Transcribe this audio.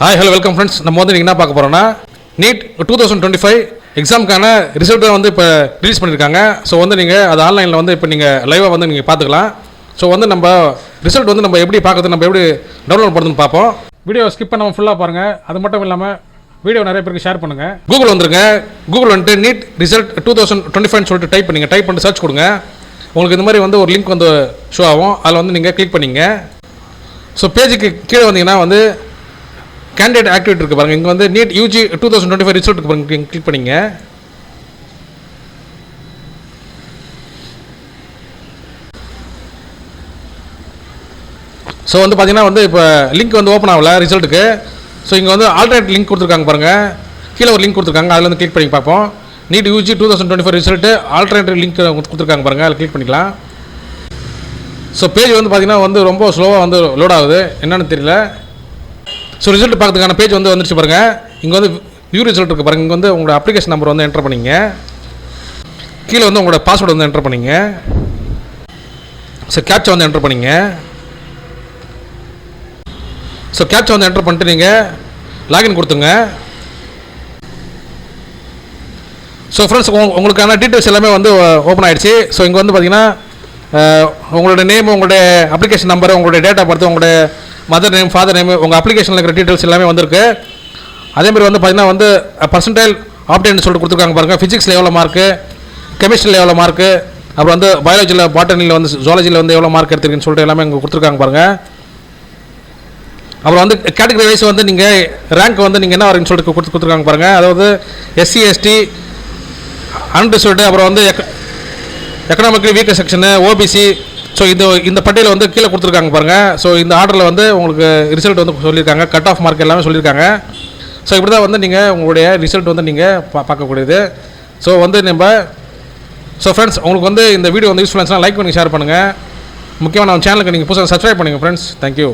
Hi hello welcome friends. நம்ம வந்து நீங்கள் என்ன பார்க்க போகிறோம்னா நீட் 2025 எக்ஸாமுக்கான ரிசல்ட்டை வந்து இப்போ ரிலீஸ் பண்ணியிருக்காங்க. ஸோ வந்து நீங்கள் அது ஆன்லைனில் வந்து இப்போ நீங்கள் லைவாக வந்து நீங்கள் பார்த்துக்கலாம். ஸோ வந்து நம்ம ரிசல்ட் வந்து நம்ம எப்படி பார்க்குறது, நம்ம எப்படி டவுன்லோட் பண்ணுறதுன்னு பார்ப்போம். வீடியோ ஸ்கிப் பண்ணாமல் ஃபுல்லாக பாருங்கள். அது மட்டும் இல்லாமல் வீடியோ நிறைய பேருக்கு ஷேர் பண்ணுங்கள். கூகுள் வந்துருங்க. கூகுள் வந்துட்டு நீட் ரிசல்ட் 2025 சொல்லிட்டு டைப் பண்ணிட்டு சர்ச் கொடுங்க. உங்களுக்கு இந்த மாதிரி வந்து ஒரு லிங்க் வந்து ஷோ ஆகும். அதில் வந்து நீங்கள் கிளிக் பண்ணிங்க. ஸோ பேஜுக்கு கீழே வந்தீங்கன்னா வந்து கேண்டிடேட் ஆக்டிவிட்டி இருக்குது பாருங்கள். இங்கே வந்து நீட் யூஜி 2025 ரிசல்ட் இருக்கு பாருங்க, கிளிக் பண்ணிங்க. ஸோ வந்து பார்த்தீங்கன்னா வந்து இப்போ லிங்க் வந்து ஓப்பன் ஆகல ரிசல்ட்டுக்கு. ஸோ இங்கே வந்து ஆல்டர்னேட் லிங்க் கொடுத்துருக்காங்க பாருங்கள். கீழே ஒரு லிங்க் கொடுத்துருக்காங்க, அதில் வந்து கிளிக் பண்ணி பார்ப்போம். NEET UG 2025 result alternative link கொடுத்துருக்காங்க பாருங்கள், அதில் கிளிக் பண்ணிக்கலாம். ஸோ பேஜ் வந்து பார்த்தீங்கன்னா வந்து ரொம்ப ஸ்லோவாக வந்து லோட் ஆகுது, என்னென்னு தெரியல. ஸோ ரிசல்ட் பார்க்கறதுக்கான பேஜ் வந்து வந்துருச்சு பாருங்கள். இங்கே வந்து வியூ ரிசல்ட் இருக்குது பாருங்கள். இங்கே வந்து உங்களோட அப்ளிகேஷன் நம்பர் வந்து என்டர் பண்ணிங்க. கீழே வந்து உங்களோட பாஸ்வேர்டு வந்து என்டர் பண்ணிங்க. ஸோ கேப்ச்சா வந்து என்டர் பண்ணிங்க. ஸோ கேப்ச்சா வந்து என்டர் பண்ணிட்டு நீங்கள் லாகின் கொடுத்துங்க. ஸோ ஃப்ரெண்ட்ஸ், உங்களுக்கான டீட்டெயில்ஸ் எல்லாமே வந்து ஓப்பன் ஆகிடுச்சு. ஸோ இங்கே வந்து பார்த்தீங்கன்னா உங்களோட நேம், உங்களுடைய அப்ளிகேஷன் நம்பர், உங்களுடைய டேட் ஆஃப் பர்த், உங்களுடைய மதர் நேம், ஃபாதர் நேம், உங்கள் அப்ளிகேஷனில் இருக்கிற டீட்டெயில்ஸ் எல்லாமே வந்திருக்கு. அதேமாதிரி வந்து பார்த்தீங்கன்னா வந்து பர்சன்டைல் ஆப்டேன்னு சொல்லிட்டு கொடுத்துருக்காங்க பாருங்கள். ஃபிசிக்ஸில் எவ்வளோ மார்க்கு, கெமிஸ்ட்ரியில் எவ்வளோ மார்க்கு, அப்புறம் வந்து பயாலஜியில், பாட்டனியில் வந்து, ஜுவாலஜியில் வந்து எவ்வளோ மார்க் எடுத்துருக்குன்னு சொல்லிட்டு எல்லாமே இங்கே கொடுத்துருக்காங்க பாருங்கள். அப்புறம் வந்து கேட்டகரி வைஸ் வந்து நீங்கள் ரேங்க் வந்து நீங்கள் என்ன வரீங்கன்னு சொல்லிட்டு கொடுத்துருக்காங்க பாருங்கள். அதாவது எஸ்சி எஸ்டி அன்ரிசர்வ்டு, அப்புறம் வந்து economically weaker section, OBC. So இந்த பட்டியலில் வந்து கீழே கொடுத்துருக்காங்க பாருங்கள். ஸோ இந்த ஆர்டரில் வந்து உங்களுக்கு ரிசல்ட் வந்து சொல்லியிருக்காங்க, கட் ஆஃப் மார்க் எல்லாமே சொல்லியிருக்காங்க. ஸோ இப்படி தான் வந்து நீங்கள் உங்களுடைய ரிசல்ட் வந்து நீங்கள் பார்க்கக்கூடியது. ஸோ வந்து ஃப்ரெண்ட்ஸ், உங்களுக்கு வந்து இந்த வீடியோ வந்து யூஸ்ஃபுல்லாக லைக் பண்ணி ஷேர் பண்ணுங்கள். முக்கியமாக நம்ம சேனலுக்கு நீங்கள் புதுசாக சப்ஸ்கிரைப் பண்ணுங்கள் ஃப்ரெண்ட்ஸ். தேங்க்யூ.